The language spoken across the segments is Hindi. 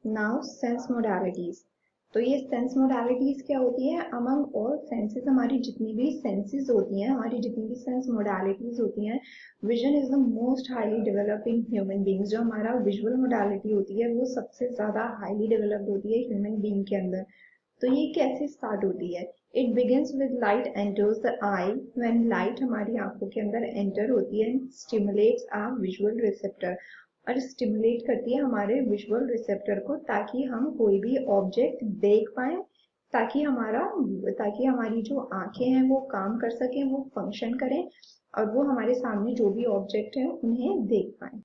Now sense modalities. तो ये सेंस मोडालिटीज क्या होती है? अमंग ऑल सेंसेस, हमारी जितनी भी सेंसेस होती हैं, हमारी जितनी भी सेंस मोडालिटीज होती हैं, vision is the most highly developed in human beings. जो हमारा विजुअल मोडालिटी होती है वो सबसे ज्यादा हाईली डेवलप्ड होती है ह्यूमन बींग के अंदर। तो ये कैसे स्टार्ट होती है? It begins with light enters the I. When light हमारी आंखों के अंदर एंटर होती है, स्टिमुलेट्स आवर विजुअल रिसेप्टर, और स्टिमुलेट करती है हमारे विजुअल रिसेप्टर को, ताकि हम कोई भी ऑब्जेक्ट देख पाए, ताकि हमारी जो आंखें हैं वो काम कर सकें, वो फंक्शन करें, और वो हमारे सामने जो भी ऑब्जेक्ट है उन्हें देख पाए।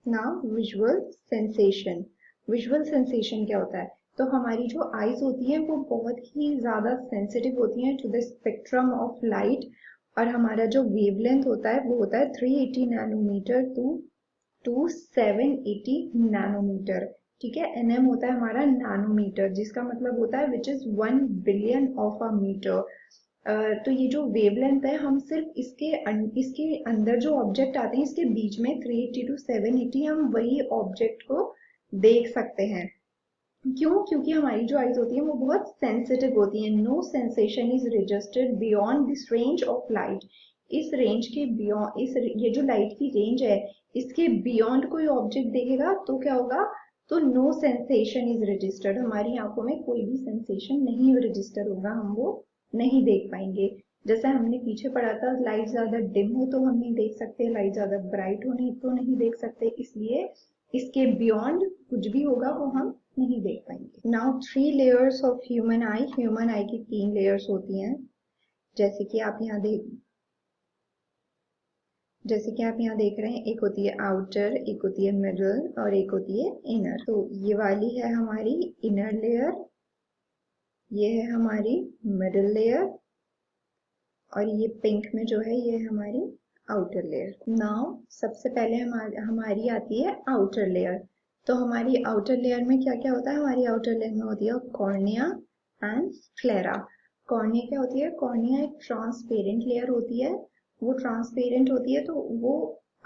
Now visual sensation. Visual sensation क्या होता है? तो हमारी जो आईज होती हैं वो बहुत ही ज्यादा सेंसिटिव होती हैं to the spectrum of light, और हमारा जो वेवलेंथ होता है वो होता है 380 नैनोमीटर टू 780 नैनोमीटर। ठीक है, एनएम होता है हमारा नैनोमीटर, जिसका मतलब होता है which is 1 billion of a metre. तो ये जो वेवलेंथ है, हम सिर्फ इसके अंदर जो ऑब्जेक्ट आते हैं इसके बीच में 380 टू 780 हम वही ऑब्जेक्ट को देख सकते हैं। क्यों? क्योंकि हमारी जो आईज होती है वो बहुत सेंसिटिव होती है। No sensation is registered beyond this range of light. इस रेंज के बियॉन्ड, ये जो लाइट की रेंज है इसके बियॉन्ड कोई ऑब्जेक्ट देखेगा तो क्या होगा? तो नो सेंसेशन इज रजिस्टर्ड, हमारी आंखों में कोई भी सेंसेशन नहीं रजिस्टर होगा, हम वो नहीं देख पाएंगे। जैसा हमने पीछे पढ़ा था, लाइट ज्यादा डिम हो तो हम नहीं देख सकते, लाइट ज्यादा ब्राइट हो नहीं तो नहीं देख सकते, इसलिए इसके बियॉन्ड कुछ भी होगा वो हम नहीं देख पाएंगे। Now 3 layers of human I. Human आई की 3 लेयर्स होती हैं, जैसे कि आप यहाँ देख रहे हैं। एक होती है आउटर, एक होती है मिडल, और एक होती है इनर। तो ये वाली है हमारी इनर लेयर, ये है हमारी मिडल लेयर, और ये पिंक में जो है ये है हमारी आउटर लेयर। नाउ सबसे पहले हमारी आती है आउटर लेयर। तो हमारी आउटर लेयर में क्या क्या होता है? हमारी आउटर लेयर में होती है कॉर्निया एंड स्क्लेरा। कॉर्निया क्या होती है? कॉर्निया एक ट्रांसपेरेंट लेयर होती है। वो ट्रांसपेरेंट होती है तो वो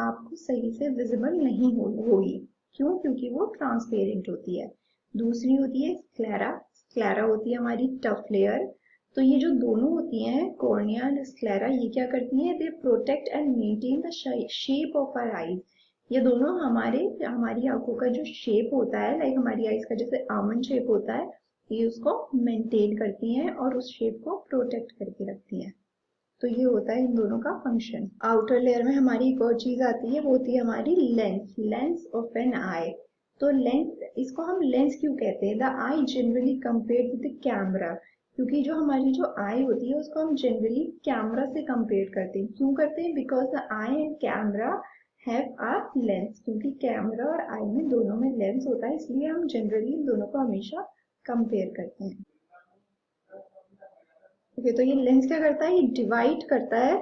आपको सही से विजिबल नहीं होगी। क्यों? क्योंकि वो ट्रांसपेरेंट होती है। दूसरी होती है स्क्लेरा। स्क्लेरा होती है हमारी टफ लेयर। तो ये जो दोनों होती हैं, कॉर्निया एंड स्क्लेरा, ये क्या करती हैं? They protect and maintain the shape of our eyes. ये दोनों हमारी आंखों का जो शेप होता है, लाइक हमारी आईज का जैसे आमंड शेप होता है, ये उसको मेंटेन करती हैं और उस शेप को प्रोटेक्ट करके रखती हैं। तो ये होता है इन दोनों का फंक्शन। आउटर लेयर में हमारी एक और चीज आती है, वो होती है हमारी लेंस। लेंस ऑफ एन आई। तो लेंस, इसको हम लेंस क्यों कहते हैं? The I generally compared with the camera. क्योंकि जो हमारी जो आई होती है उसको हम जनरली कैमरा से कंपेयर करते हैं। क्यों करते हैं? Because the eye and camera have a lens. क्योंकि कैमरा और आई में दोनों में लेंस होता है, इसलिए हम जनरली इन दोनों को हमेशा कंपेयर करते हैं। ओके, तो ये लेंस क्या करता है? ये डिवाइड करता है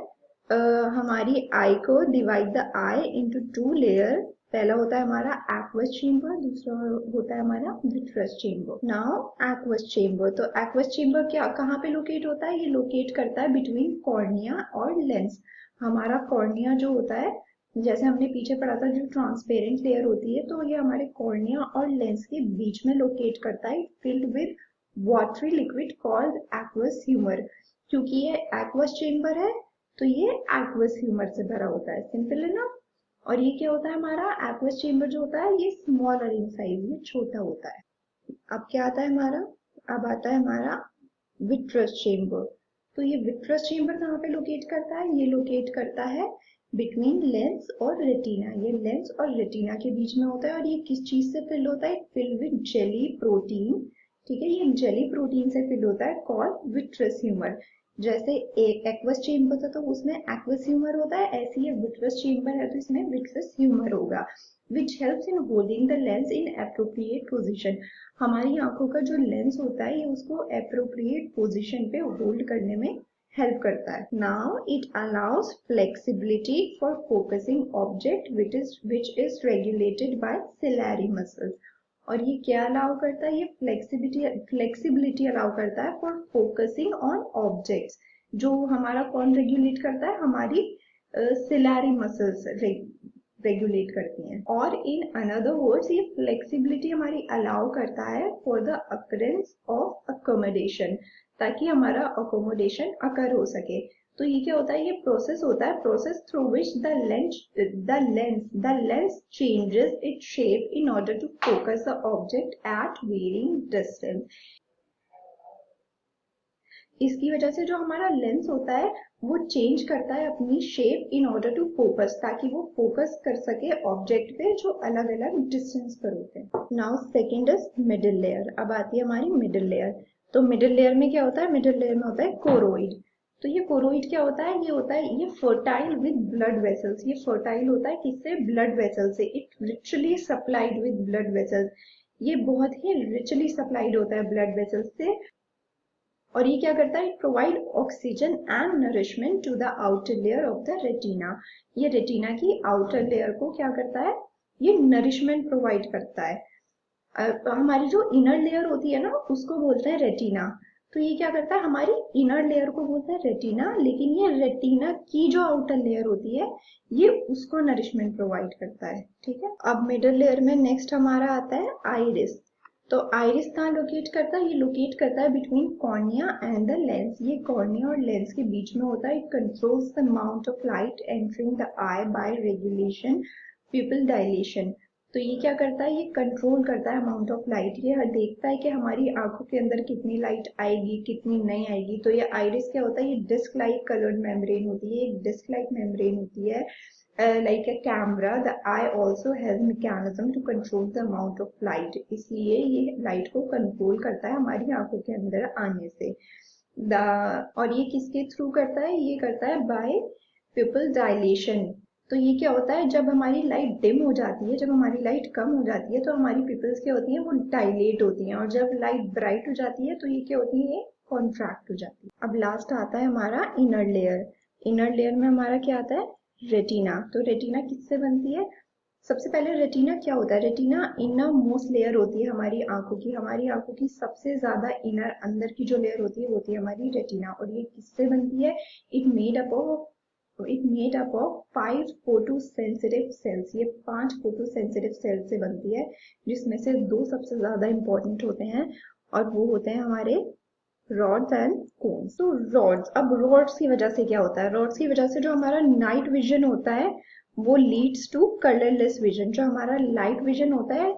हमारी आई को, divide the I into 2 layer. पहला होता है हमारा एक्वस चेम्बर, दूसरा होता है हमारा vitreous chamber. Now aqueous chamber. तो एक्वस चेम्बर क्या कहाँ पे लोकेट होता है? ये लोकेट करता है बिटवीन कॉर्निया और लेंस। हमारा कॉर्निया जो होता है, जैसे हमने पीछे पढ़ा था, जो ट्रांसपेरेंट लेयर होती है, तो ये हमारे कॉर्निया और लेंस के बीच में लोकेट करता है, filled with watery liquid called aqueous humour. क्योंकि ये एक्वस चेम्बर है तो ये एक्वस ह्यूमर से भरा होता है। सिंपल है ना? और ये क्या होता है? हमारा एक्वस चेम्बर जो होता है ये स्मॉलर इन साइज, ये छोटा होता है। अब क्या आता है हमारा? अब आता है हमारा विट्रस चेम्बर। तो ये विट्रस चेम्बर कहाँ पे लोकेट करता है? ये लोकेट करता है बिटवीन लेंस और रेटिना। ये लेंस और रेटिना के बीच में होता है, और ये किस चीज से फिल होता है? Fill with jelly protein. ठीक है, ये जेली प्रोटीन से फिल होता है, कॉल्ड विट्रस ह्यूमर। जैसे एक एक्वस चेम्बर था तो उसमें एक्वस ह्यूमर होता है, ऐसे ये विट्रस चेम्बर है तो इसमें विट्रस ह्यूमर होगा, which helps in holding the lens in appropriate position। हमारी आंखों का जो लेंस होता है ये उसको appropriate position पे होल्ड करने में हेल्प करता है। Now it allows flexibility for focusing object which is regulated by ciliary muscles। और ये क्या अलाउ करता है? ये फ्लेक्सिबिलिटी अलाउ करता है फॉर फोकसिंग ऑन ऑब्जेक्ट्स। जो हमारा कौन रेगुलेट करता है? हमारी सिलैरी मसल्स रेगुलेट करती हैं। और इन अनदर वर्ड्स ये फ्लेक्सिबिलिटी हमारी अलाउ करता है for the occurrence of accommodation, ताकि हमारा अकोमोडेशन अकर हो सके। तो ये क्या होता है, ये प्रोसेस होता है, process through which the lens changes its shape in order to focus the object at varying distance. इसकी वजह से जो हमारा लेंस होता है वो चेंज करता है अपनी shape in order to focus, ताकि वो फोकस कर सके ऑब्जेक्ट पे जो अलग अलग डिस्टेंस पर होते हैं। Now second is middle layer. अब आती है हमारी मिडिल लेयर। तो मिडिल लेयर में क्या होता है, मिडिल लेयर में होता है कोरोइड। तो ये कोरोइड क्या होता है, ये होता है ये फर्टाइल विद ब्लड वेसल्स। ये फर्टाइल होता है किससे, ब्लड वेसल से। It richly supplied with blood vessels. ये बहुत ही रिचली सप्लाइड होता है ब्लड वेसल्स से। और ये क्या करता है, it provide oxygen and nourishment to the outer layer of the retina. ये रेटिना की आउटर लेयर को क्या करता है, ये नरिशमेंट प्रोवाइड करता है। हमारी जो इनर लेयर होती है ना, उसको बोलते हैं रेटिना। तो ये क्या करता है, हमारी इनर लेयर को बोलते हैं रेटिना, लेकिन ये रेटिना की जो आउटर लेयर होती है ये उसको नरिशमेंट प्रोवाइड करता है। ठीक है, अब मिडल लेयर में नेक्स्ट हमारा आता है आइरिस। तो आइरिस कहाँ लोकेट करता है, ये लोकेट करता है between cornea and the lens. ये कॉर्निया और लेंस के बीच में होता है। It controls the amount of light entering the eye by regulation pupil dilation. तो ये क्या करता है, ये कंट्रोल करता है अमाउंट ऑफ लाइट। ये देखता है कि हमारी आंखों के अंदर कितनी लाइट आएगी कितनी नहीं आएगी। तो ये आइरिस क्या होता है, ये डिस्क लाइक कलर्ड मेम्ब्रेन होती है, एक डिस्क लाइक मेम्ब्रेन होती है। Like a camera, the eye also has mechanism to control the amount of light. इसलिए ये लाइट को कंट्रोल करता है हमारी आंखों के अंदर आने से। और ये किसके थ्रू करता है, ये करता है बाय प्यूपिल डायलेशन। तो ये क्या होता है, जब हमारी लाइट डिम हो जाती है, जब हमारी लाइट कम हो जाती है, तो हमारी पिपल्स क्या होती हैं, वो डायलेट होती हैं। और जब लाइट ब्राइट हो जाती है तो ये क्या होती है, ये कॉन्ट्रैक्ट हो जाती है। अब लास्ट आता है हमारा इनर लेयर। इनर लेयर में हमारा क्या आता है, रेटिना। तो रेटिना किससे बनती है, सबसे पहले रेटिना क्या होता है, रेटिना इनर मोस्ट लेयर होती है हमारी आंखों की। हमारी आंखों की सबसे ज्यादा इनर अंदर की जो लेयर होती है वो होती है हमारी रेटिना। और ये किससे बनती है, it made up of 5 photo sensitive sales. ये 5 फोटो सेंसिटिव सेल्स से बनती है, जिसमें से 2 सबसे ज्यादा इंपॉर्टेंट होते हैं, और वो होते हैं हमारे रॉड्स एंड कोन्स। तो रॉड्स, अब रॉड्स की वजह से क्या होता है, रॉड्स की वजह से जो हमारा नाइट विजन होता है वो लीड्स टू कलरलेस विजन। जो हमारा लाइट विजन होता है,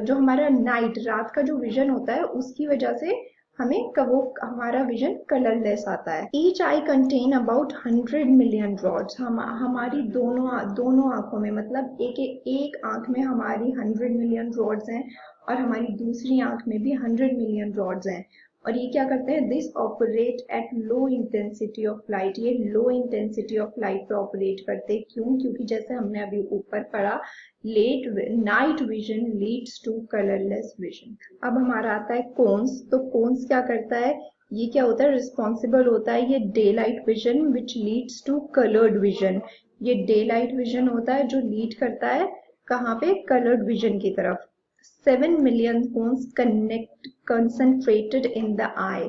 जो हमारा नाइट रात का जो विजन होता है उसकी वजह से हमें वो हमारा विजन कलरलेस आता है। Each I contain about 100 million rods. हमारी दोनों आंखों में, मतलब एक आंख में हमारी 100 मिलियन रॉड्स हैं, और हमारी दूसरी आंख में भी 100 मिलियन रॉड्स हैं। और ये क्या करते हैं, this operate at low intensity of light. ये लो इंटेंसिटी ऑफ लाइट पे ऑपरेट करते हैं। क्यों, क्योंकि जैसे हमने अभी ऊपर पढ़ा, night vision leads to colourless vision. अब हमारा आता है कोन्स। तो कोन्स क्या करता है, ये क्या होता है, रिस्पॉन्सिबल होता है ये day light vision which leads two coloured vision. ये डे लाइट विजन होता है जो लीड करता है कहाँ पे, कलर्ड विजन की तरफ। 7 million cones concentrated in the eye.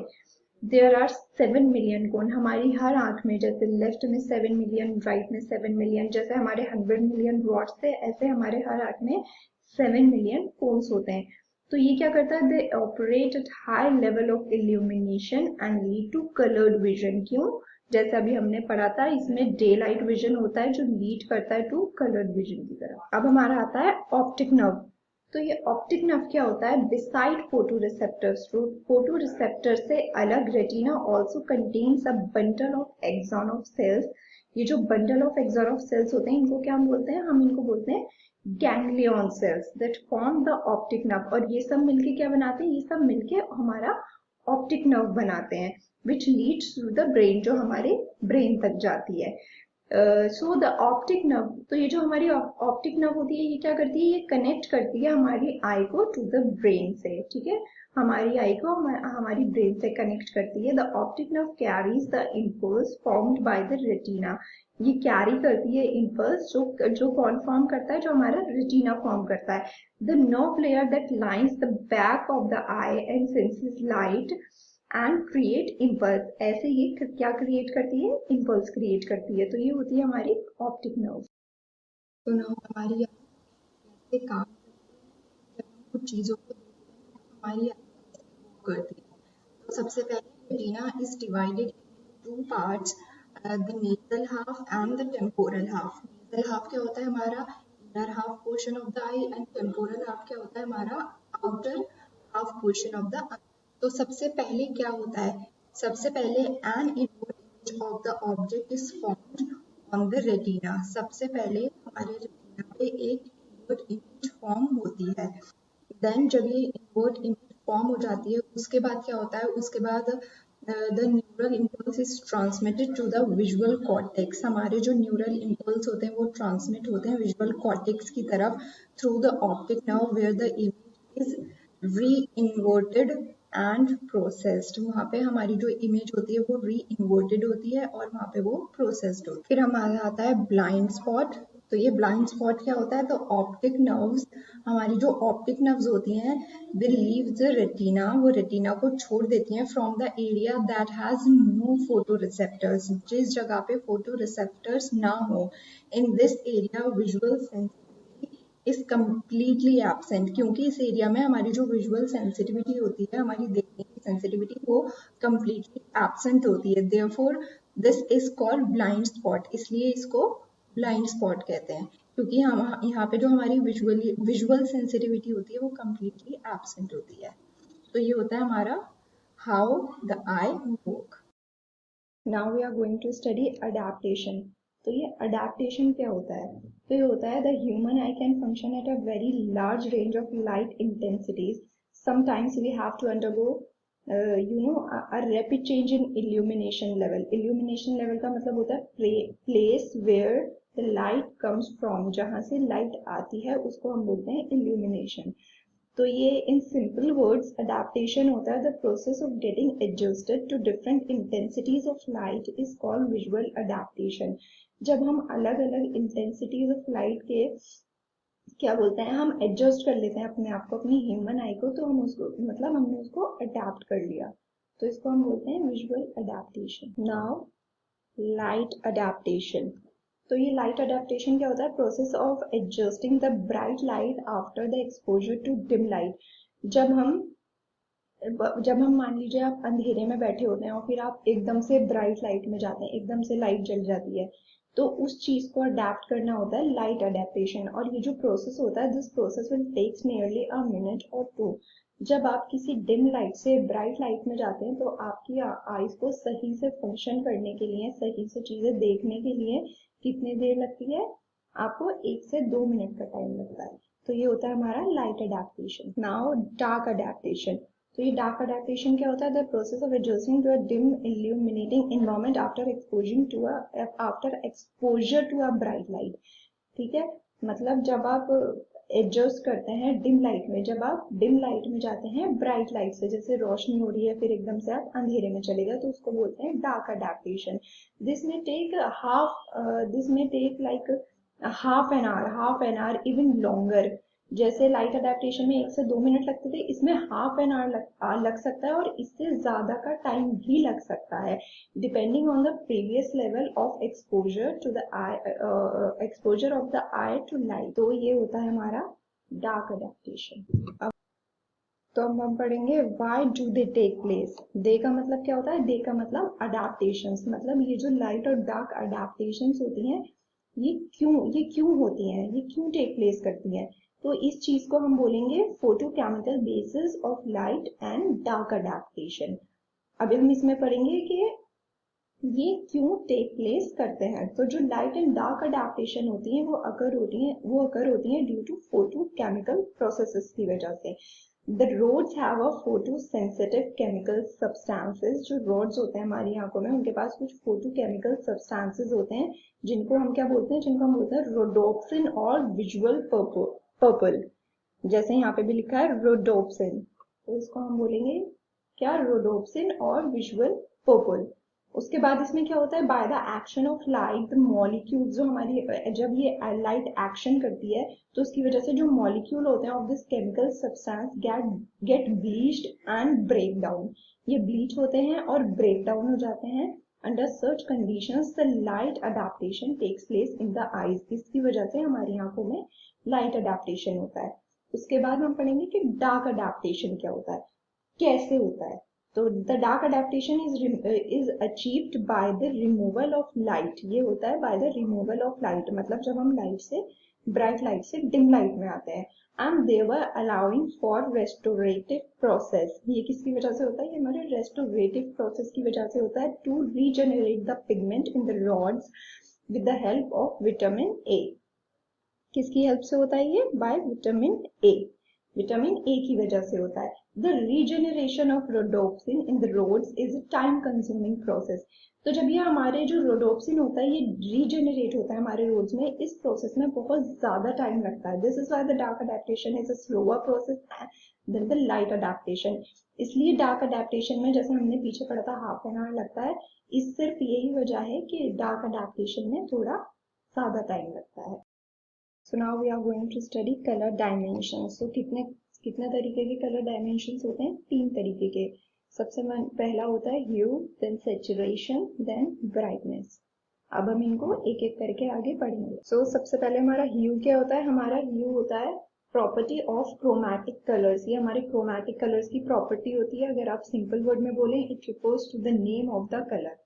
There are 7 million कोन हमारी हर आंख में। जैसे लेफ्ट में 7 मिलियन, राइट में 7 मिलियन। जैसे हमारे 100 मिलियन रॉड्स थे, ऐसे हमारे हर आंख में 7 मिलियन कोन्स होते हैं। तो ये क्या करता है, they operate at high level of illumination and lead two coloured vision. क्यों, जैसे अभी हमने पढ़ा था, इसमें डे लाइट विजन होता है जो लीड करता है टू कलर्ड विजन की तरफ। अब हमारा आता है ऑप्टिक नर्व। तो ये ऑप्टिक नर्व क्या होता है, beside photoreceptors, photoreceptor से अलग retina also contains a bundle of axon of cells. ये जो bundle of axon of cells होते हैं, इनको क्या हम बोलते हैं, हम इनको बोलते हैं ganglion cells that form the optic nerve. और ये सब मिलके क्या बनाते हैं, ये सब मिलके हमारा ऑप्टिक नर्व बनाते हैं, which leads to the brain, जो हमारे ब्रेन तक जाती है। सो द ऑप्टिक नर्व, तो ये जो हमारी ऑप्टिक नर्व होती है, ये क्या करती है, ये कनेक्ट करती है हमारी आई को टू द ब्रेन से। ठीक है, हमारी आई को हमारी ब्रेन से कनेक्ट करती है। The optic nerve carries the impulse formed by the retina. ये कैरी करती है इम्पल्स जो कौन फॉर्म करता है, जो हमारा रेटिना फॉर्म करता है। The nerve layer that lines the back of the eye and senses light and create impulse. ऐसे ये क्या क्रिएट करती है, इम्पल्स क्रिएट करती है। तो ये होती है हमारी ऑप्टिक नर्व। तो ना हमारी कैसे काम जब हम कुछ चीज़ों को देखते हैं हमारी करती है। तो सबसे पहले retina is divided to parts, the nasal half and the temporal half. Nasal half क्या होता है हमारा inner half portion of the eye and temporal half क्या होता है हमारा outer half portion of the eye. तो सबसे पहले क्या होता है, सबसे पहले an image of the object is formed on the retina. सबसे पहले हमारे रेटिना पे एक इमेज फॉर्म होती है। देन जब ये इन्वर्ट इमेज फॉर्म हो जाती है उसके बाद क्या होता है, उसके बाद the neural impulse is transmitted to the visual cortex. हमारे जो न्यूरल इम्पल्स होते हैं वो ट्रांसमिट होते हैं विजुअल कॉर्टेक्स की तरफ through the optic nerve where the image is reinverted and processed. वहाँ पे हमारी जो इमेज होती है वो री इन्वर्टेड होती है और वहाँ पे वो प्रोसेस्ड होती है। फिर हमारा आता है ब्लाइंड स्पॉट। तो ये ब्लाइंड स्पॉट क्या होता है, तो ऑप्टिक नर्व्स, हमारी जो ऑप्टिक नर्व्स होती हैं दे लीव द रेटिना, वो रेटिना को छोड़ देती हैं from the area that has no photoreceptors, जिस जगह पे फोटो रिसेप्टर्स ना हो। In this area visual sensitivity is completely absent, क्योंकि इस एरिया में हमारी जो विजुअल सेंसिटिविटी होती है, हमारी देखने की सेंसिटिविटी, वो कम्प्लीटली एब्सेंट होती है। Therefore this is called blind spot, इसलिए इसको ब्लाइंड स्पॉट कहते हैं, क्योंकि हम यहाँ पे जो हमारी विजुअल सेंसिटिविटी होती है वो कम्प्लीटली एब्सेंट होती है। तो ये होता है हमारा how the eye work. Now we are going to study adaptation. तो ये अडेप्टेशन क्या होता है, तो ये होता है the human eye can function at a very large range of light intensities. Sometimes we have to undergo a rapid change in illumination level. Illumination level का मतलब होता है place where the light comes from, जहाँ से light आती है उसको हम बोलते हैं illumination। तो ये in simple words adaptation होता है the process of getting adjusted to different intensities of light is called visual adaptation। जब हम अलग अलग intensities of light के क्या बोलते हैं, हम एडजस्ट कर लेते हैं अपने आप को, अपनी ह्यूमन आई को, तो हम उसको मतलब हमने उसको अडेप्ट कर लिया, तो इसको हम बोलते हैं visual adaptation. Now light adaptation. तो ये लाइट अडेप्टेशन क्या होता है, process of adjusting the bright light after the exposure to dim light. जब हम मान लीजिए आप अंधेरे में बैठे होते हैं और फिर आप एकदम से ब्राइट लाइट में जाते हैं, एकदम से लाइट जल जाती है, तो उस चीज को अडेप्ट करना होता है लाइट अडेप्टेशन। और ये जो प्रोसेस होता है this process will takes nearly a minute और टू। जब आप किसी डिम लाइट से ब्राइट लाइट में जाते हैं तो आपकी आईज को सही से फंक्शन करने के लिए, सही से चीजें देखने के लिए कितनी देर लगती है, आपको 1 से 2 मिनट का टाइम लगता है। तो ये होता है हमारा light adaptation. Now dark adaptation. तो ये डार्क अडेप्टेशन क्या होता है, the process of adjusting to a dim illuminating environment after exposure to a bright light. ठीक है, मतलब जब आप एडजस्ट करते हैं डिम लाइट में, जब आप डिम लाइट में जाते हैं ब्राइट लाइट से, जैसे रोशनी हो रही है फिर एकदम से आप अंधेरे में चले गए, तो उसको बोलते हैं dark adaptation. This may take like half an hour even longer. जैसे लाइट अडेप्टेशन में 1 से 2 मिनट लगते थे, इसमें हाफ एन आवर लग सकता है और इससे ज्यादा का टाइम भी लग सकता है, depending on the previous level of exposure to the eye, exposure of the eye to light. तो ये होता है हमारा डार्क अडेप्टेशन। तो अब हम पढ़ेंगे why do they take place. They का मतलब क्या होता है, दे का मतलब अडेप्टेशंस, मतलब ये जो लाइट और डार्क अडेप्टेशंस होती हैं ये क्यों होती हैं, ये क्यों टेक प्लेस करती हैं। तो इस चीज को हम बोलेंगे photochemical basis of light and dark adaptation. अभी हम इसमें पढ़ेंगे कि ये क्यों टेक प्लेस करते हैं। तो जो लाइट एंड डार्क अडेप्टेशन होती है वो अकर होती हैं ड्यू टू फोटोकेमिकल प्रोसेसेस की वजह से। The rods have a photosensitive chemical substances। जो rods होते हैं हमारी आंखों में, उनके पास कुछ photochemical substances होते हैं जिनको हम क्या बोलते हैं, जिनको हम बोलते हैं rhodopsin और visual purple। जैसे यहाँ पे भी लिखा है rhodopsin, तो इसको हम बोलेंगे क्या, rhodopsin और visual purple। उसके बाद इसमें क्या होता है, by the action of light the molecule, जो हमारी जब ये लाइट एक्शन करती है तो उसकी वजह से जो मॉलिक्यूल होते हैं of this chemical substance get bleached and break down. ये ब्लीच होते हैं और ब्रेक डाउन हो जाते हैं under such conditions the light adaptation takes place in the eyes, इसकी वजह से हमारी आंखों में लाइट अडेप्टेशन होता है। उसके बाद हम पढ़ेंगे कि डार्क अडेप्टेशन क्या होता है, कैसे होता है। तो the dark adaptation is achieved by the removal of light, ये होता है by the removal of light, मतलब जब हम लाइट से ब्राइट लाइट से डिम लाइट में आते हैं। And they were allowing for restorative process, ये किसकी वजह से होता है, ये हमारे रेस्टोरेटिव प्रोसेस की वजह से होता है, to regenerate the pigment in the rods with the help of vitamin A. किसकी हेल्प से होता है ये, by vitamin A, vitamin A की वजह से होता है। The regeneration of rhodopsin in the rods is a time consuming process, तो जब ये हमारे जो रोडोप्सिन होता है ये रीजनरेट होता है हमारे रोड्स में, इस प्रोसेस में बहुत ज्यादा टाइम लगता है। This is why the dark adaptation is a slower process than the light adaptation. इसलिए डार्क अडेप्टेशन में, जैसे हमने पीछे पढ़ा था, हाफ एन आवर लगता है। इस सिर्फ यही वजह है कि डार्क अडेप्टेशन में थोड़ा ज्यादा टाइम लगता है। So now we are going to study color dimensions. So कितने तरीके के कलर डायमेंशंस होते हैं, 3 तरीके के। सबसे पहला होता है ह्यू, देन सैचुरेशन, देन ब्राइटनेस। अब हम इनको एक एक करके आगे पढ़ेंगे। So सबसे पहले हमारा ह्यू क्या होता है, हमारा ह्यू होता है प्रॉपर्टी ऑफ क्रोमैटिक कलर्स, ये हमारे क्रोमैटिक कलर्स की प्रॉपर्टी होती है। अगर आप सिंपल वर्ड में बोले, it refers to the name of the colour,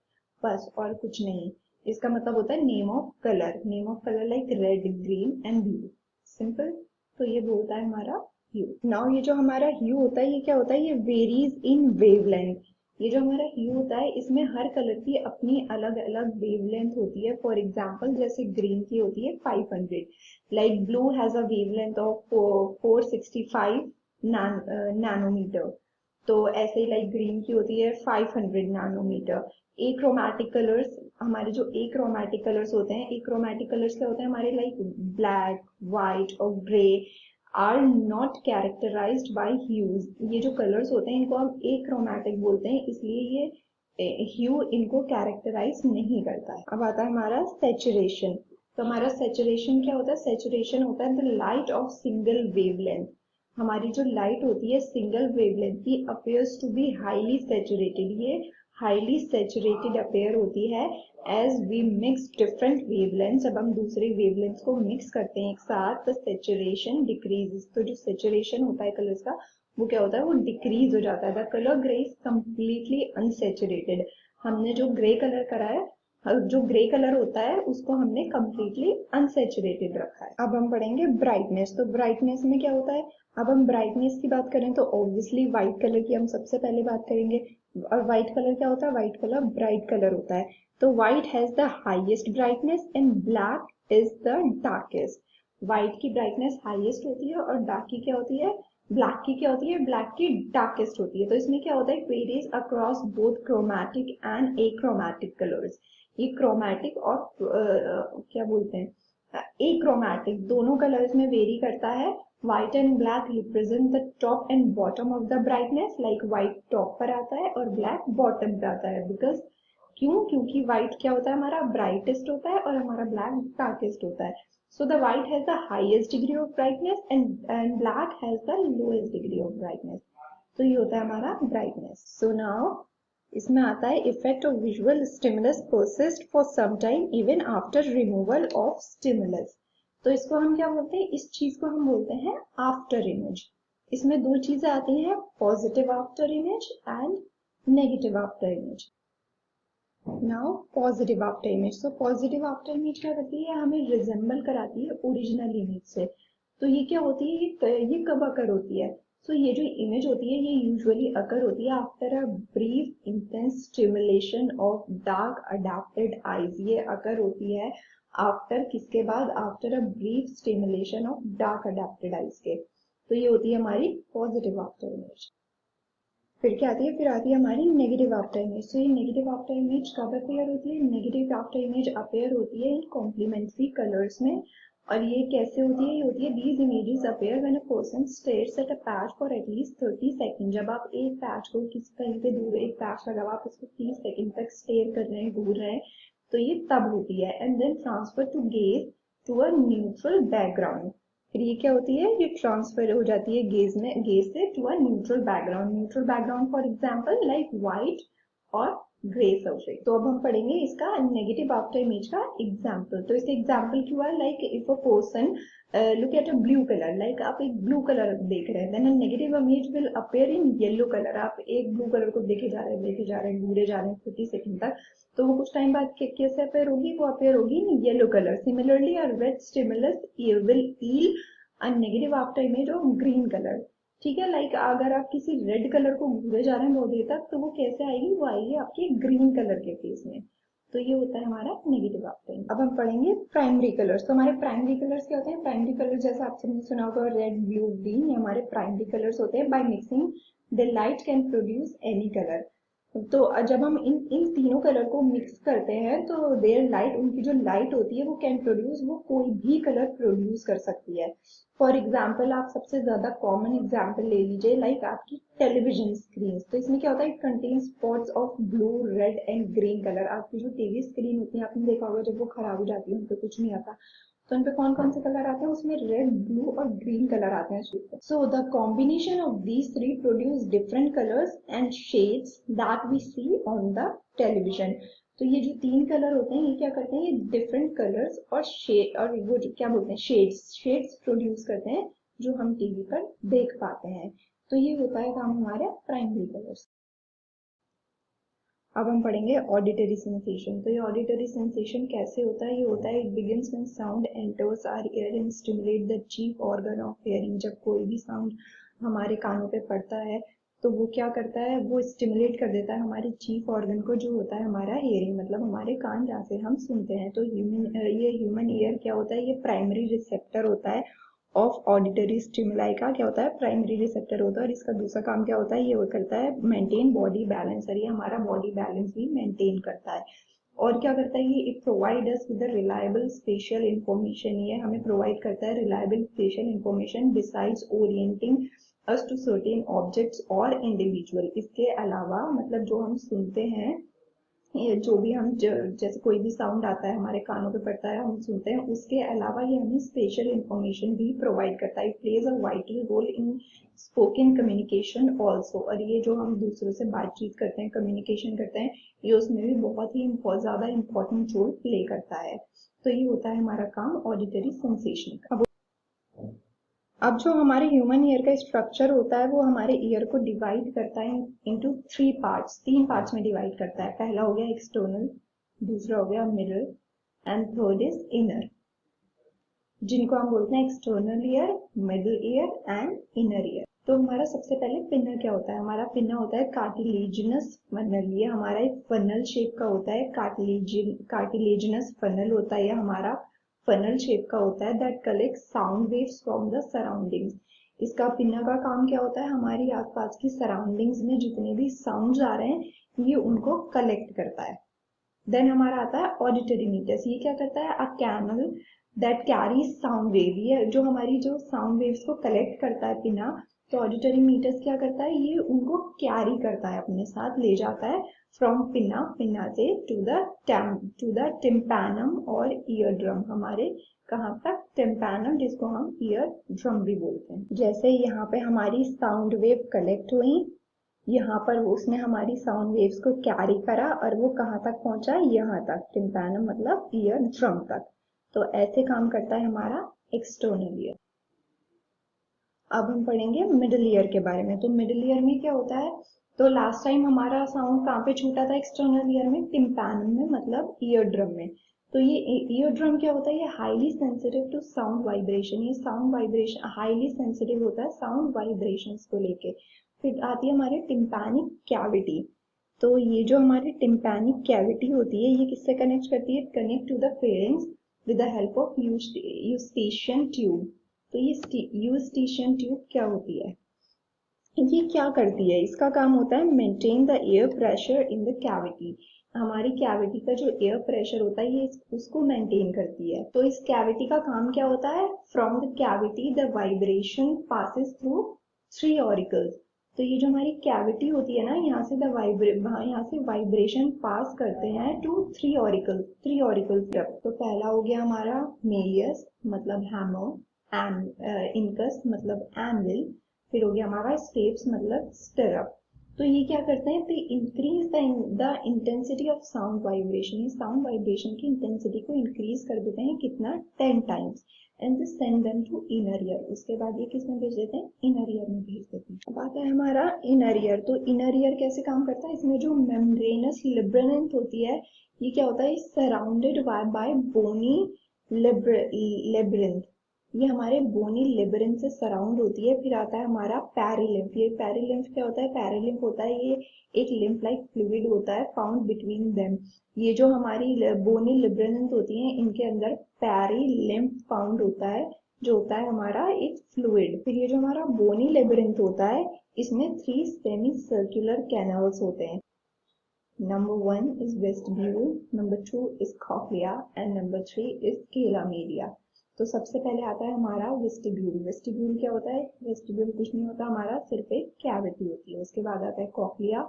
बस और कुछ नहीं। इसका मतलब होता है name of colour like red, green and blue, simple. तो ये बोलता है हमारा ह्यू। नाउ ये जो हमारा ह्यू होता है ये क्या होता है, ये वेरीज इन वेवलेंथ। ये जो हमारा ह्यू होता है इसमें हर कलर की अपनी अलग अलग वेवलेंथ होती है। फॉर एग्जांपल जैसे ग्रीन की होती है 500, like blue has a wavelength of 465 nanometre, तो ऐसे ही लाइक ग्रीन की होती है 500 नैनोमीटर। एक्रोमैटिक कलर्स, हमारे जो एक्रोमैटिक कलर्स होते हैं, एक्रोमैटिक कलर्स क्या होते हैं हमारे, लाइक ब्लैक, व्हाइट और grey are not characterised by hues. ये जो कलर्स होते हैं इनको हम एक्रोमैटिक बोलते हैं, इसलिए ये ह्यू इनको कैरेक्टराइज नहीं करता है। अब आता है हमारा सैचुरेशन। तो हमारा सैचुरेशन क्या होता है, सैचुरेशन होता है the light of single wavelength. हमारी जो लाइट होती है सिंगल वेवलेंथ की appears to be highly saturated, ये हाईली सैचुरेटेड अपीयर होती है as we mix different wavelengths. जब हम दूसरे वेवलेंथ्स को मिक्स करते हैं एक साथ, तो सैचुरेशन डिक्रीजेस, तो जो सैचुरेशन होता है कलर्स का वो क्या होता है, वो डिक्रीज हो जाता है। The colour grey is completely unsaturated, हमने जो ग्रे कलर करा है, जो ग्रे कलर होता है उसको हमने कंप्लीटली अनसैचुरेटेड रखा है। अब हम पढ़ेंगे ब्राइटनेस। तो ब्राइटनेस में क्या होता है, अब हम ब्राइटनेस की बात करें तो ऑब्वियसली व्हाइट कलर की हम सबसे पहले बात करेंगे। और व्हाइट कलर क्या होता है, व्हाइट कलर ब्राइट कलर होता है। तो white has the highest brightness and black is the darkest. White की ब्राइटनेस हाईएस्ट होती है और डार्क की क्या होती है, ब्लैक की क्या होती है, ब्लैक की डार्केस्ट होती है। तो इसमें क्या होता है, varies across both chromatic and achromatic colours. ये क्रोमैटिक और क्या बोलते हैं, एक्रोमैटिक, दोनों कलर्स में वेरी करता है। White and black represent the top and bottom of the brightness, like white top पर आता है और ब्लैक बॉटम पे आता है। बिकॉज क्योंकि व्हाइट क्या होता है हमारा ब्राइटेस्ट होता है और हमारा ब्लैक डार्केस्ट होता है। So the white has the highest degree of brightness and black has the lowest degree of brightness. तो ये होता है हमारा ब्राइटनेस। सो नाउ इसमें आता है effect of visual stimulus persist for some time even after removal of stimulus. तो इसको हम क्या बोलते हैं, इस चीज को हम बोलते हैं आफ्टर इमेज। इसमें 2 चीजें आती हैं, positive after image and negative after image. Now positive after image. तो पॉजिटिव आफ्टर इमेज क्या करती है, हमें रिजेंबल कराती है ओरिजिनल इमेज से। तो ये क्या होती है, ये कब अकर होती है, तो ये जो इमेज होती है ये यूजुअली अकर होती है after a brief intense stimulation of dark adapted eyes. ये अकर होती है आफ्टर किसके बाद, after a brief stimulation of dark adapted eyes के। तो ये होती है हमारी पॉजिटिव आफ्टर इमेज। फिर क्या आती है, फिर आती है हमारी नेगेटिव आफ्टर इमेज। तो ये नेगेटिव आफ्टर इमेज कब अपेयर होती है, नेगेटिव आफ्टर इमेज अपेयर होती है इन कॉम्प्लीमेंट्री कलर्स में। और ये कैसे होती है, ये होती है these images appear when a person stares at a patch for at least 30 seconds। जब आप एक पैच को किसी कहीं पे दूर एक पैच लगा हुआ आप उसको 30 सेकंड तक स्टेयर कर रहे हैं, घूर रहे हैं, तो ये तब होती है। And then transfer to gaze to a neutral background. फिर ये क्या होती है, ये ट्रांसफर हो जाती है गेज से to a neutral background. Neutral background for example like white और ग्रे सब्जेक्ट। तो अब हम पढ़ेंगे इसका नेगेटिव आफ्टर इमेज का एग्जाम्पल। तो इसे एग्जाम्पल क्यों है, like if a person look at a blue colour, like आप एक ब्लू कलर देख रहे हैं, then a negative image will appear in yellow colour. आप एक ब्लू कलर को देखे जा रहे हैं घूरे जा रहे हैं 30 सेकंड तक, तो वो कुछ टाइम बाद कैसे अपीयर होगी, वो अपीयर होगी in yellow colour. Similarly a red stimulus will yield a negative afterimage of green colour. ठीक है, लाइक अगर आप किसी रेड कलर को घूरे जा रहे हैं बहुत देर तक, तो वो कैसे आएगी, वो आएगी आपके ग्रीन कलर के फेस में। तो ये होता है हमारा नेगेटिव आफ्टर। अब हम पढ़ेंगे प्राइमरी कलर्स। तो हमारे प्राइमरी कलर्स क्या होते हैं, प्राइमरी कलर्स जैसे आप सबने सुना होगा रेड ब्लू ग्रीन, ये हमारे प्राइमरी कलर्स होते हैं। By mixing the light can produce any colour. तो जब हम इन इन तीनों कलर को मिक्स करते हैं तो देयर लाइट, उनकी जो लाइट होती है वो कैन प्रोड्यूस, वो कोई भी कलर प्रोड्यूस कर सकती है। फॉर एग्जाम्पल आप सबसे ज्यादा कॉमन एग्जाम्पल ले लीजिए, लाइक आपकी टेलीविजन स्क्रीन। तो इसमें क्या होता है, it contains spots of blue red and green colour. आपकी जो टीवी स्क्रीन होती है, आपने देखा होगा जब वो खराब हो जाती है उन पे कुछ नहीं आता, तो उन पे कौन कौन से कलर आते हैं, उसमें रेड ब्लू और ग्रीन कलर आते हैं। So the combination of these three produce different colours and shades that we see on the television. तो ये जो तीन कलर होते हैं, ये क्या करते हैं, ये डिफरेंट कलर्स और शेड, और वो जो क्या बोलते हैं, शेड्स प्रोड्यूस करते हैं जो हम टीवी पर देख पाते हैं। तो ये होता है काम हमारे प्राइमरी कलर्स। अब हम पढ़ेंगे ऑडिटरी सेंसेशन। तो ये ऑडिटरी सेंसेशन कैसे होता है, ये होता है it begins when sound enters our ear and stimulate the chief organ of hearing. जब कोई भी साउंड हमारे कानों पे पड़ता है तो वो क्या करता है, वो स्टिमुलेट कर देता है हमारे चीफ ऑर्गन को, जो होता है हमारा हियरिंग, मतलब हमारे कान जहाँ से हम सुनते हैं। तो ह्यूमन ईयर क्या होता है, ये प्राइमरी रिसेप्टर होता है ऑफ ऑडिटरी स्टिमुलाई का, क्या होता है, प्राइमरी रिसेप्टर होता है। और इसका दूसरा काम क्या होता है, ये वो करता है मेंटेन बॉडी बैलेंस, और ये हमारा बॉडी बैलेंस भी मेंटेन करता है। और क्या करता है ये, it provide us with reliable spatial information. ये हमें प्रोवाइड करता है reliable spatial information besides orienting us to certain objects और इंडिविजुअल। इसके अलावा मतलब जो हम सुनते हैं, ये जो भी हम जैसे कोई भी साउंड आता है हमारे कानों पे पड़ता है, हम सुनते हैं, उसके अलावा ये हमें स्पेशल इंफॉर्मेशन भी प्रोवाइड करता है। It plays a vital role in spoken communication also. और ये जो हम दूसरों से बातचीत करते हैं, कम्युनिकेशन करते हैं, ये उसमें भी बहुत ही बहुत ज्यादा इंपॉर्टेंट रोल प्ले करता है। तो ये होता है हमारा काम ऑडिटरी सेंसेशन का। अब जो हमारे ह्यूमन ईयर का स्ट्रक्चर होता है, वो हमारे ईयर को डिवाइड करता है इनटू थ्री पार्ट्स, तीन पार्ट्स में डिवाइड करता है। पहला हो गया एक्सटर्नल, दूसरा हो गया middle and third is inner, जिनको हम बोलते हैं external ear, middle ear and inner ear. तो हमारा सबसे पहले पिन्ना क्या होता है, हमारा पिन्ना होता है कार्टिलेजिनस फनल। ये हमारा एक फनल शेप का होता है, कार्टिलेजिनस फनल होता है, ये हमारा फनल शेप का होता है, that collect sound waves from the surroundings. इसका पिन्ना का काम क्या होता है, हमारी आसपास की सराउंडिंग्स में जितने भी साउंड्स आ रहे हैं ये उनको कलेक्ट करता है। देन हमारा आता है ऑडिटरी मीटर्स। ये क्या करता है, a canal that carry sound wave. ये जो हमारी जो साउंड वेव्स को कलेक्ट करता है पिना, तो ऑडिटरी मीटर्स क्या करता है, ये उनको कैरी करता है, अपने साथ ले जाता है फ्रॉम पिना, पिना से टू द टिम्पैनम और ईयर ड्रम। हमारे कहाँ तक, टिम्पैनम, जिसको हम ईयर ड्रम भी बोलते हैं। जैसे यहाँ पे हमारी साउंड वेव कलेक्ट हुई, यहाँ पर उसने हमारी साउंड वेव्स को कैरी करा और वो कहाँ तक पहुंचा, यहाँ तक, टिम्पैनम मतलब ईयर ड्रम तक। तो ऐसे काम करता है हमारा एक्सटर्नल ईयर। अब हम पढ़ेंगे मिडिल ईयर के बारे में। तो मिडिल ईयर में क्या होता है, तो लास्ट टाइम हमारा साउंड कहाँ पे छूटा था एक्सटर्नल ईयर में, टिम्पैनम में, मतलब ईयर ड्रम में। तो ये ईयर ड्रम क्या होता है, ये highly sensitive to sound vibration. ये साउंड वाइब्रेशन हाईली सेंसिटिव होता है साउंड वाइब्रेशंस को लेके। फिर आती है हमारी टिम्पैनिक कैविटी। तो ये जो हमारी टिम्पैनिक कैविटी होती है, ये किससे कनेक्ट करती है, connect to the pharynx with the help of Eustachian tube. तो ये यूस्टेशियन ट्यूब क्या होती है, ये क्या करती है, इसका काम होता है maintain the air pressure in the cavity. हमारी कैविटी का जो एयर प्रेशर होता है ये उसको मेंटेन करती है। तो इस कैविटी का काम क्या होता है, from the cavity the vibration passes through three auricles. तो ये जो हमारी कैविटी होती है ना, यहाँ से यहाँ से वाइब्रेशन पास करते हैं टू थ्री ऑरिकल्स। तो पहला हो गया हमारा मेलियस मतलब हैमर, इनकस मतलब एनविल, फिर हो गया हमारा स्टेप्स मतलब स्टिरअप। तो ये क्या करते हैं, they increase the intensity of sound vibration, sound vibration की इंटेंसिटी को इंक्रीज कर देते हैं कितना, 10 times, and they send them to inner ear. उसके बाद ये किस में भेज देते हैं, इनर ईयर में भेज देते हैं। अब आता है हमारा इनर ईयर। तो इनर ईयर कैसे काम करता है, इसमें जो मेम्ब्रेनस लिब्रेंथ होती है, ये क्या होता है, सराउंडेड बाय बोनी लेब्रिंथ, ये हमारे बोनी लेब्रिंथ से सराउंड होती है। फिर आता है हमारा पेरिलिम्फ। ये पेरिलिम्फ क्या होता है, पेरिलिम्फ होता है ये एक लिम्फ लाइक फ्लूइड होता है फाउंड बिटवीन देम। ये जो हमारी बोनी लेब्रिंथ होती है, इनके अंदर पेरिलिम्फ फाउंड होता है, जो होता है हमारा एक फ्लूइड। फिर ये जो हमारा बोनी लेब्रिंथ होता है, इसमें 3 सेमी सर्कुलर कैनल्स होते हैं। Number 1 is vestibule, number 2 is cochlea and number 3 is scala media। तो सबसे पहले आता है हमारा वेस्टिब्यूल। वेस्टिब्यूल क्या होता है, वेस्टिब्यूल कुछ नहीं होता हमारा, सिर्फ एक कैविटी होती है। उसके बाद आता है कॉक्लिया।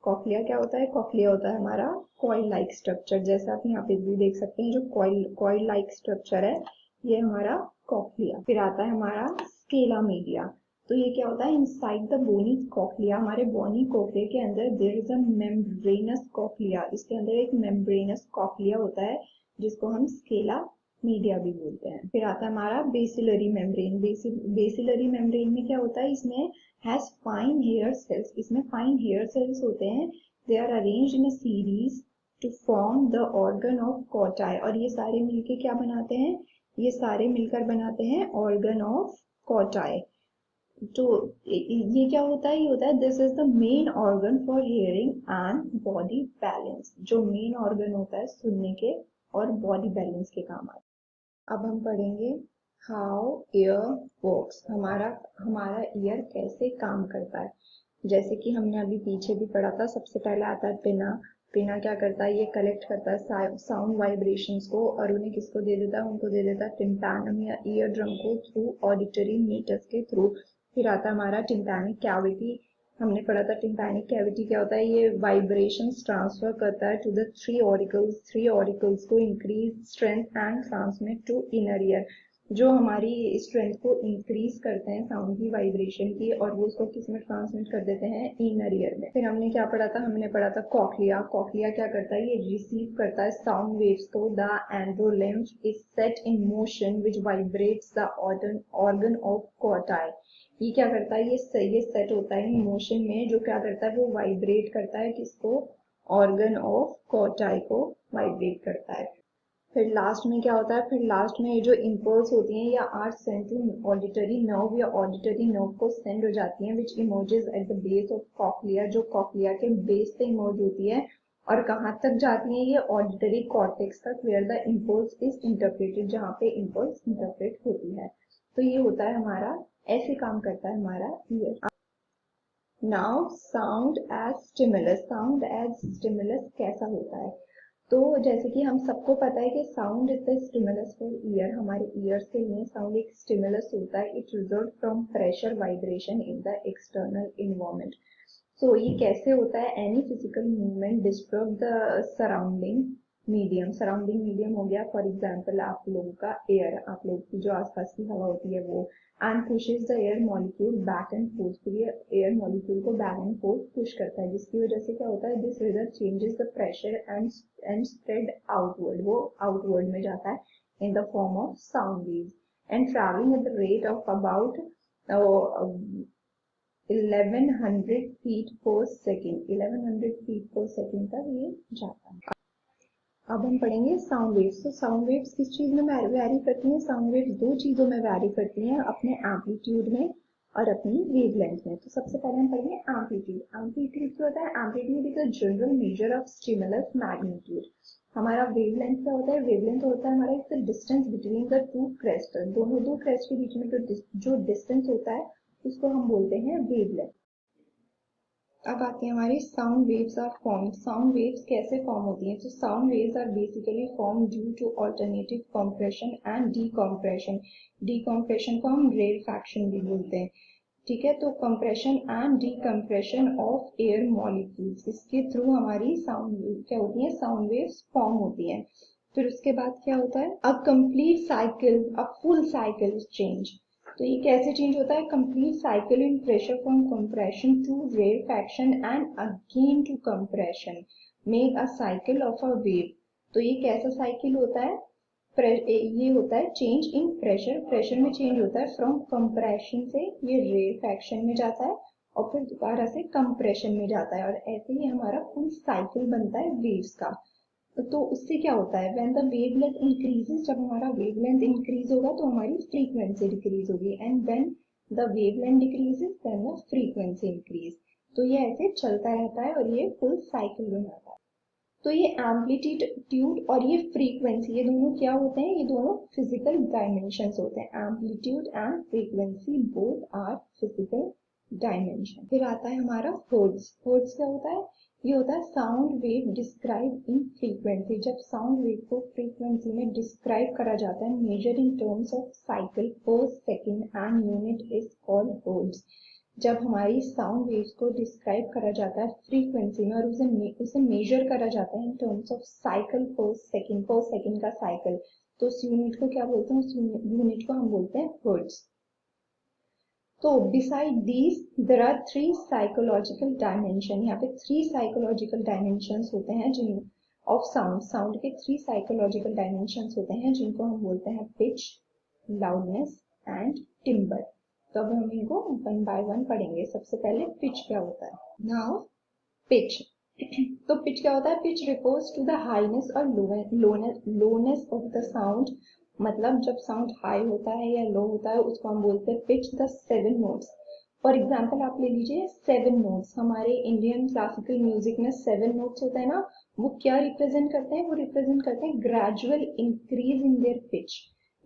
कॉक्लिया क्या होता है, कॉक्लिया होता है हमारा कॉइल लाइक स्ट्रक्चर, जैसे आप यहाँ पे भी देख सकते हैं, जो कॉइल लाइक स्ट्रक्चर है, ये हमारा कॉक्लिया। फिर आता है हमारा स्केला मीडिया। तो ये क्या होता है, इनसाइड द बोनी कॉक्लिया, हमारे बोनी कॉक्लिया के अंदर there is a membranous cochlea, इसके अंदर एक मेम्ब्रेनस कॉक्लिया होता है, जिसको हम स्केला मीडिया भी बोलते हैं। फिर आता है हमारा बेसिलरी मेम्ब्रेन। बेसिलरी मेम्ब्रेन में क्या होता है, इसमें हैज फाइन हेयर सेल्स, इसमें फाइन हेयर सेल्स होते हैं। They are arranged in a series to form the organ of Corti, और ये सारे मिलके क्या बनाते हैं, ये सारे मिलकर बनाते हैं ऑर्गन ऑफ कॉटाई। तो ये क्या होता है, ये होता है this is the main organ for hearing and body balance, जो मेन ऑर्गन होता है सुनने के और बॉडी बैलेंस के काम आता है। अब हम पढ़ेंगे हाउ ईयर वर्क्स, हमारा ईयर कैसे काम करता है। जैसे कि हमने अभी पीछे भी पढ़ा था, सबसे पहले आता है पिना। पिना क्या करता है, ये कलेक्ट करता है साउंड वाइब्रेशंस को और उन्हें किसको दे देता है, उनको दे देता है टिम्पैनम या ईयर ड्रम को थ्रू ऑडिटरी मीटर्स के थ्रू। फिर आता है हमारा टिम्पैनिक कैविटी। हमने पढ़ा था टिम्पैनिक कैविटी क्या होता है, ये वाइब्रेशंस ट्रांसफर करता है टू द 3 ऑरिकल्स को increase strength and transmit to inner ear, जो हमारी स्ट्रेंथ को इंक्रीज करते हैं साउंड की वाइब्रेशन की, और वो उसको किस में ट्रांसमिट कर देते हैं, इनर ईयर में। फिर हमने क्या पढ़ा था, हमने पढ़ा था कॉक्लिया। कॉक्लिया क्या करता है, ये रिसीव करता है साउंड वेव्स को। The endolymph is set in motion which vibrates the organ of Corti. ये क्या करता है, ये सेट होता है इन मोशन में, जो क्या करता है, वो वाइब्रेट करता है किसको, ऑर्गन ऑफ कॉटाई को वाइब्रेट करता है। फिर लास्ट में क्या होता है, फिर लास्ट में ये जो इम्पल्स होती हैं या are send to auditory nerve, या ऑडिटरी नर्व को सेंड हो जाती हैं, which emerges at the base of cochlea, जो कॉक्लिया के बेस पे इमर्ज होती है, और कहाँ तक जाती हैं, ये ऑडिटरी कॉर्टेक्स तक, where the impulse is interpreted, जहाँ पे इम्पल्स इंटरप्रेट होती है। तो ये होता है हमारा, ऐसे काम करता है हमारा ear. Now sound as stimulus. Sound as stimulus कैसा होता है, तो जैसे कि हम सबको पता है कि sound is the stimulus for ear, हमारे ईयर्स के लिए साउंड एक स्टिमुलस होता है। It result from pressure vibration in the external environment. So ये कैसे होता है, any physical movement disturb the surrounding medium. Surrounding medium हो गया फॉर एग्जाम्पल आप लोगों का एयर, आप लोगों की जो आसपास की हवा होती है वो, and pushes the air molecule back and fourth. फिर ये एयर मॉलिक्यूल को बैक एंड फोर्थ पुश करता है, जिसकी वजह से क्या होता है, this result changes the pressure and spread outward, वो आउटवर्ड में जाता है in the form of sound waves and travelling at the rate of about 1100 feet पर सेकेंड। 1100 फीट पर सेकेंड तक ये जाता है। अब हम पढ़ेंगे साउंड वेव्स। तो साउंड वेव्स किस चीज में वैरी करती हैं, साउंड वेव्स 2 चीजों में वैरी करती हैं, अपने एम्पलीट्यूड में और अपनी वेवलेंथ में। तो सबसे पहले हम पढ़ेंगे एम्पलीट्यूड। एम्पलीट्यूड क्या होता है, amplitude is a general measure of stimulus magnitude. हमारा वेवलेंथ क्या होता है, वेवलेंथ होता है हमारा it's distance between the 2 crest, दोनों 2 क्रेस्ट के बीच में जो डिस्टेंस होता है उसको हम बोलते हैं वेवलेंथ। अब आती है हमारी sound waves are form. Sound waves कैसे फॉर्म होती हैं, तो sound waves are basically form due to alternative compression and decompression. Decompression को हम रेरफैक्शन भी बोलते हैं, ठीक है। तो compression and decompression of air molecules, इसके थ्रू हमारी साउंड क्या होती है, साउंड वेव्स फॉर्म होती हैं। फिर उसके बाद क्या होता है, a complete cycle, a full cycle change. तो ये कैसे चेंज होता है? Complete cycle in pressure from compression to rarefaction and again to compression, make a cycle of a wave. तो ये कैसा साइकिल होता है? ये होता है चेंज इन प्रेशर, प्रेशर में चेंज होता है फ्रॉम कंप्रेशन से ये रेरफैक्शन में जाता है और फिर दोबारा से कंप्रेशन में जाता है, और ऐसे ही हमारा फुल साइकिल बनता है वेव्स का। तो उससे क्या होता है? व्हेन द वेवलेंथ इंक्रीजेस, जब हमारा वेवलेंथ इंक्रीज होगा तो हमारी फ्रीक्वेंसी डिक्रीज होगी, and when the wavelength decreases then the frequency increase. तो ये ऐसे चलता रहता है और ये फुल साइकिल बनाता है। तो ये एम्पलीट्यूड और ये फ्रीक्वेंसी, ये दोनों क्या होते हैं? ये दोनों फिजिकल डायमेंशंस होते हैं। Amplitude and frequency both are physical dimension. फिर आता है हमारा हर्ट्ज। हर्ट्ज क्या होता है? ये होता है sound wave describe in frequency. जब साउंड वेव को फ्रीक्वेंसी में डिस्क्राइब करा जाता है, measure in terms of cycle per second and unit is called hertz. जब हमारी साउंड वेव्स को डिस्क्राइब करा जाता है फ्रीक्वेंसी में और उसे मेजर करा जाता है इन terms of cycle per second का साइकिल, तो उस यूनिट को क्या बोलते हैं? उस यूनिट को हम बोलते हैं हर्ट्ज। तो beside these there are 3 psychological dimension. यहाँ पे 3 साइकोलॉजिकल डायमेंशंस होते हैं जिन ऑफ साउंड। साउंड के 3 साइकोलॉजिकल डायमेंशंस होते हैं जिनको हम बोलते हैं पिच, लाउडनेस एंड टिम्बर। तो अब हम इनको वन बाय वन पढ़ेंगे। सबसे पहले पिच क्या होता है? Now pitch. तो पिच क्या होता है? Pitch refers to the highness और लोनेस ऑफ द साउंड। मतलब जब साउंड हाई होता है या लो होता है उसको हम बोलते हैं pitch. The 7 notes, for example आप ले लीजिए 7 नोट्स। हमारे इंडियन क्लासिकल म्यूजिक में 7 नोट्स होता है ना, वो क्या रिप्रेजेंट करते हैं? वो रिप्रेजेंट करते हैं gradual increase in their pitch.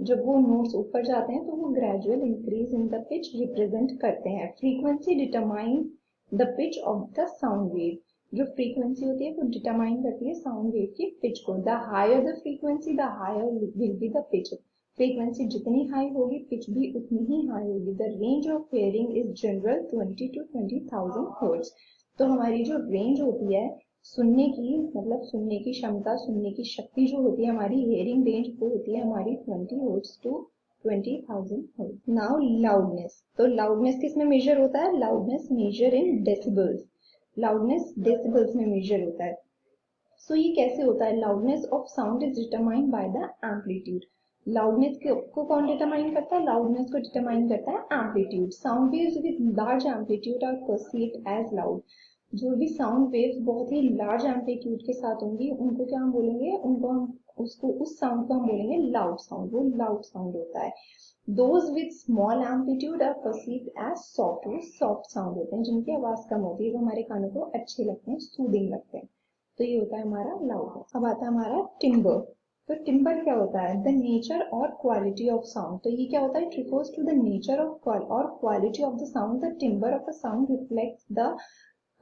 जब वो नोट्स ऊपर जाते हैं तो वो gradual increase in the pitch represent करते हैं। Frequency determine the pitch of the sound wave. जो फ्रीक्वेंसी होती है वो डिटरमाइन करती है साउंड वेव की पिच को। The higher the frequency the higher will be the pitch. Frequency जितनी हाई होगी पिच भी उतनी ही हाई होगी। The range of hearing is general 20 to 20,000 hertz. तो हमारी जो रेंज होती है सुनने की, मतलब सुनने की क्षमता, सुनने की शक्ति जो होती है हमारी, हियरिंग रेंज वो होती है हमारी 20 hertz to 20,000 hertz. Now loudness. तो लाउडनेस किस में मेजर होता है? Loudness measure in decibels. Loudness decibels में मेजर होता है। सो ये कैसे होता है? Loudness of sound is determined by the amplitude. Loudness को कौन डिटरमाइन करता है? लाउडनेस को डिटरमाइन करता है amplitude. Sound waves with large amplitude are perceived as loud. जो भी साउंड वेव्स बहुत ही लार्ज एम्पलीट्यूड के साथ होंगी उनको क्या हम बोलेंगे? उनको हम उस साउंड को हम बोलेंगे लाउड साउंड। वो लाउड साउंड होता है। Those with small amplitude are perceived as soft। वो सॉफ्ट साउंड होते हैं जिनकी आवाज कम होती है, जो हमारे कानों को अच्छे लगते हैं, सूदिंग लगते हैं। तो ये होता है हमारा लाउडनेस। अब आता है हमारा टिम्बर। तो टिम्बर क्या होता है? द नेचर और क्वालिटी ऑफ साउंड। तो ये क्या होता है? It refers to the nature of और quality of the sound. The timbre of a sound reflects the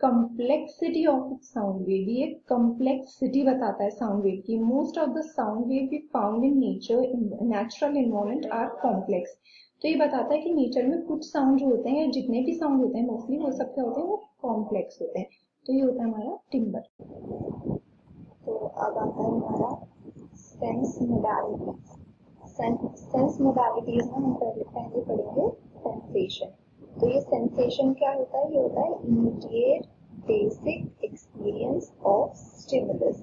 complexity of sound wave. ये कंप्लेक्सिटी बताता है साउंड वेव की। Most of the sound wave we found in natural environment are complex. तो ये बताता है कि नेचर में कुछ साउंड जो होते हैं, जितने भी साउंड होते हैं मोस्टली वो सब क्या होते हैं? वो कॉम्प्लेक्स होते हैं। तो ये होता है हमारा टिम्बर। तो अब आता है हमारा सेंस मोडालिटीज। सेंस मोडालिटीज में हम पहले पढ़ेंगे सेंसेशन। तो ये सेंसेशन क्या होता है? ये होता है immediate basic experience of stimulus.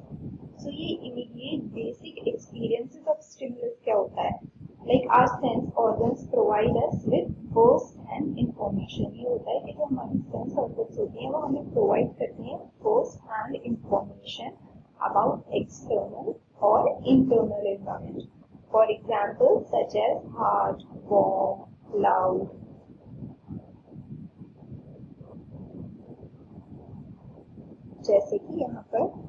So ये immediate basic experiences of stimulus क्या होता है? Like our sense organs provide us with first hand information. ये होता है कि जो हमारी सेंस ऑर्गन्स होती हैं वो हमें प्रोवाइड करती हैं first hand information about external और internal environment. For example such as hard, warm, loud. जैसे कि यहाँ पर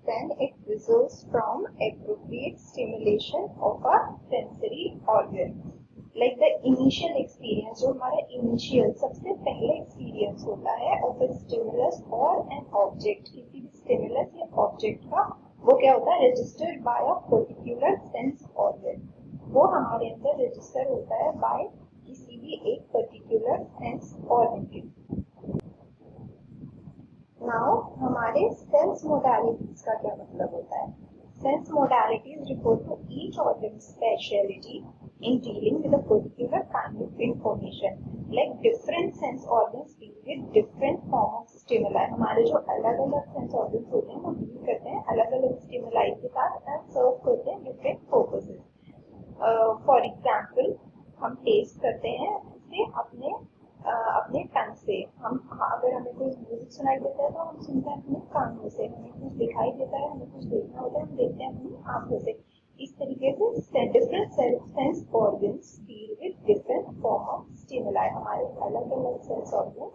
then it results from appropriate stimulation of a sensory organ. Like the initial experience, जो हमारा initial सबसे पहले experience होता है of a stimulus or an object, किसी भी stimulus या object का, वो क्या होता है? registered by a particular sense organ। वो हमारे अंदर register होता है by किसी भी एक particular sense organ के। नाउ हमारे सेंस मोडालिटीज का क्या मतलब होता है? Sense modalities refer to each organ speciality in dealing with a particular kind of information. Like different sense organs deal with different form of stimuli. हमारे जो अलग अलग sense organs होते हैं वो deal करते हैं अलग अलग stimuli के साथ and serve करते हैं different purposes. For example, हम taste करते हैं इसे अपने टंग से. हम अगर हमें कोई म्यूजिक सुनाई देता है तो हम सुनते हैं अपने कानों से. हमें कुछ दिखाई देता है, हमें कुछ देखना होता है, हम देखते हैं अपनी आंखों से. इस तरीके से different sense organs deal with different form of stimuli. हमारे अलग अलग सेंस ऑर्गन्स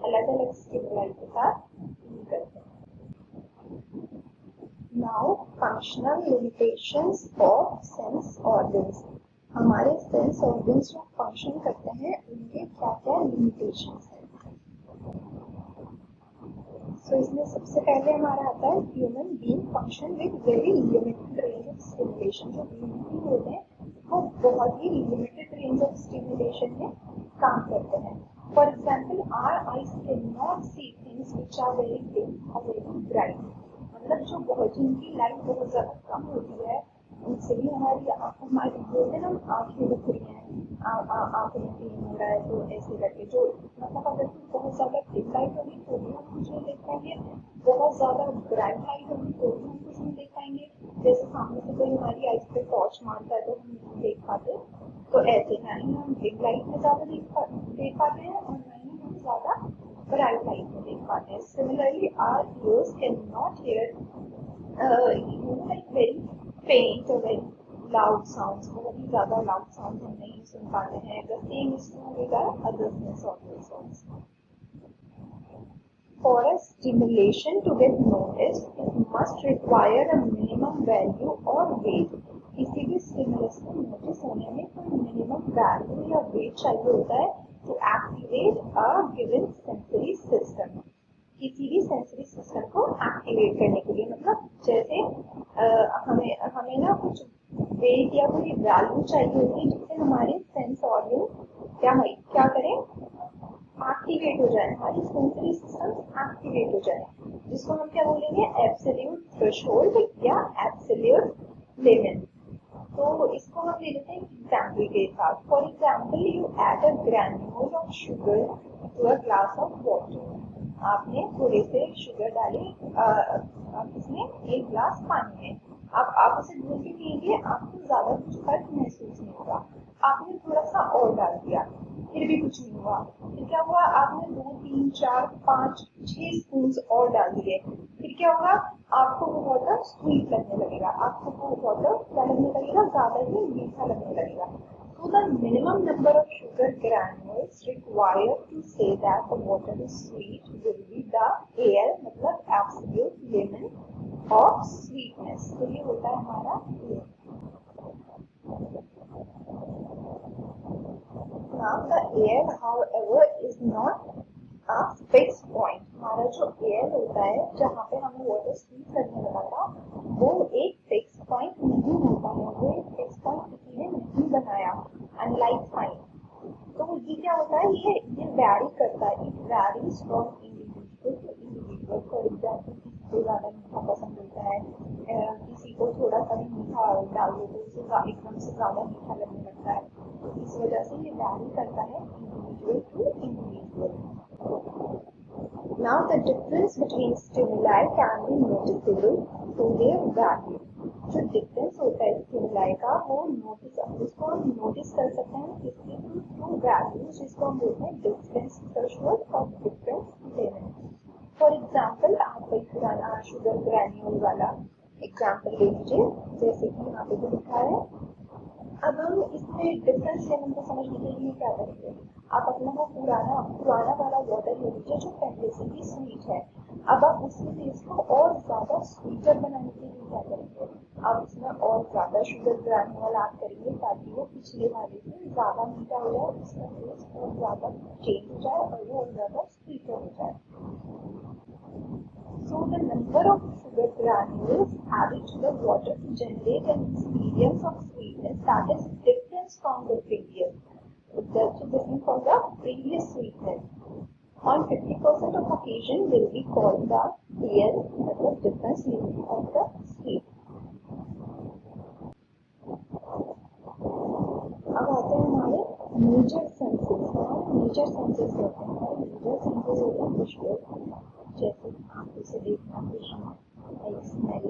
अलग अलग स्टिमुलाई के साथ डील करते हैं. Now functional limitations of sense organs. हमारे सेंस ऑर्गन्स जो फंक्शन करते हैं उनके क्या क्या लिमिटेशंस हैं. सो इसमें सबसे पहले हमारा आता है human being function with very limited range of stimulation. जो ह्यूमन बीइंग होते हैं वो बहुत ही लिमिटेड रेंज ऑफ स्टिमुलेशन में काम करते हैं. For example, our eyes can not see things which are very big और वेरी ब्राइट. मतलब जो बहुत जिनकी लाइट बहुत ज्यादा कम होती है उनसे भी हमारी बोलते हैं हम आंखें दुख रही हैं, आंखों में पेन हो रहा है, तो ऐसे करके जो मतलब अगर बहुत ज्यादा डिम लाइट होगी तो भी हम कुछ नहीं देख पाएंगे, बहुत ज्यादा ब्राइट लाइट होगी तो भी हम कुछ नहीं देख पाएंगे. जैसे सामने से कोई हमारी आइज पे टॉर्च मारता है तो हम नहीं देख पाते. तो ऐसे ना ही हम डिम लाइट में ज्यादा देख पाते हैं और ना ही हम ज्यादा ब्राइट लाइट में देख पाते हैं. Similarly our ears can not hear like very faint or very loud sounds. बहुत ही ज़्यादा loud sounds हम नहीं सुन पाते हैं. The same is true with our other sense organs also. For a stimulation to get noticed, it must require a minimum value or weight. किसी भी stimulus को notice होने में कोई minimum value या weight चाहिए होता है to activate a given sensory system. किसी भी सेंसरी सिस्टम को एक्टिवेट करने के लिए. मतलब जैसे हमें ना कुछ वेट या कोई वैल्यू चाहिए होती है जिससे हमारे सेंस ऑर्गन क्या करें, एक्टिवेट हो जाए, हमारी सेंसरी सिस्टम एक्टिवेट हो जाए, जिसको हम क्या बोलेंगे, एब्सोल्यूट थ्रेशोल्ड या एब्सोल्यूट लिमिट. तो इसको हम ले लेते हैं एग्जाम्पल के साथ. For example, you add a granule of sugar to a glass of water. आपने थोड़े से शुगर डाली इसमें एक ग्लास पानी में. अब आप उसे घोल के पिएंगे, आपको ज्यादा कुछ फर्क महसूस नहीं होगा. आपने थोड़ा सा और डाल दिया, फिर भी कुछ नहीं हुआ. फिर क्या हुआ, आपने 2, 3, 4, 5, 6 स्पून और डाल दिए. फिर क्या होगा, आपको वो वाटर स्वीट लगने लगेगा, आपको वो वाटर क्या लगने लगेगा, ज्यादा ही मीठा लगने लगेगा. So the minimum number of sugar granules required to say that the water is sweet will be the air, मतलब absolute limit of sweetness. तो ये होता है हमारा air. Now the air, however, is not a fixed point. हमारा जो air होता है जहाँ पे हमें water sweet करने लगा था वो एक fixed point नहीं होता है. वो एक fixed point किसी ने नहीं बनाया, unlike fine. तो ये क्या होता है, ये वैरी करता है. It varies from individual to individual. For example, किसी को ज्यादा मीठा पसंद होता है, किसी को थोड़ा सा मीठा डाल दो तो उसे एकदम से ज्यादा मीठा लगने लगता है. तो इस वजह से ये वैरी करता है individual to individual. Now the difference between stimuli can be noticeable through their value. जो डिफरेंस होता है स्टिमुलाई का वो उसको हम नोटिस कर सकते हैं किसके थ्रू वैल्यूज, जिसको हम बोलते हैं डिफरेंस थ्रेशोल्ड और डिफरेंस लिमिट. फॉर एग्जांपल, आप कोई पुराना शुगर ग्रैन्यूल वाला एग्जांपल ले लीजिए, जैसे कि यहाँ पे जो लिखा है. अब हम इसमें डिफरेंस लिमिट को समझने के लिए क्या करेंगे, आप अपना वो पुराना वाला वाटर ले लीजिए जो पहले से ही स्वीट है. अब आप उसके टेस्ट को और ज्यादा स्वीटर बनाने के लिए क्या करेंगे, आप उसमें और ज्यादा शुगर ग्रैन्यूल ऐड करेंगे ताकि वो पिछले वाले से ज्यादा मीठा हो जाए, उसका टेस्ट और ज्यादा चेंज हो जाए और वो और ज्यादा स्वीटर हो जाए. So the number of sugar granules added to the water to generate an experience of sweetness that is different from the previous. That's different from the previous sweetness. On 50% of occasion will be called the real, the difference of the sweet. Major senses होते हैं और मेजर सेंसेस होते हैं विजुअल, जैसे आंखों से देखना, vision, like smell,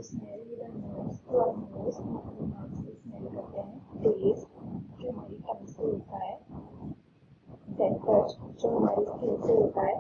smell with our nose, तो आवर नोज दिमाग से स्मेल करते हैं, टेस्ट जो हमारी टंग से होता है, देन टच जो हमारी स्किन से होता है,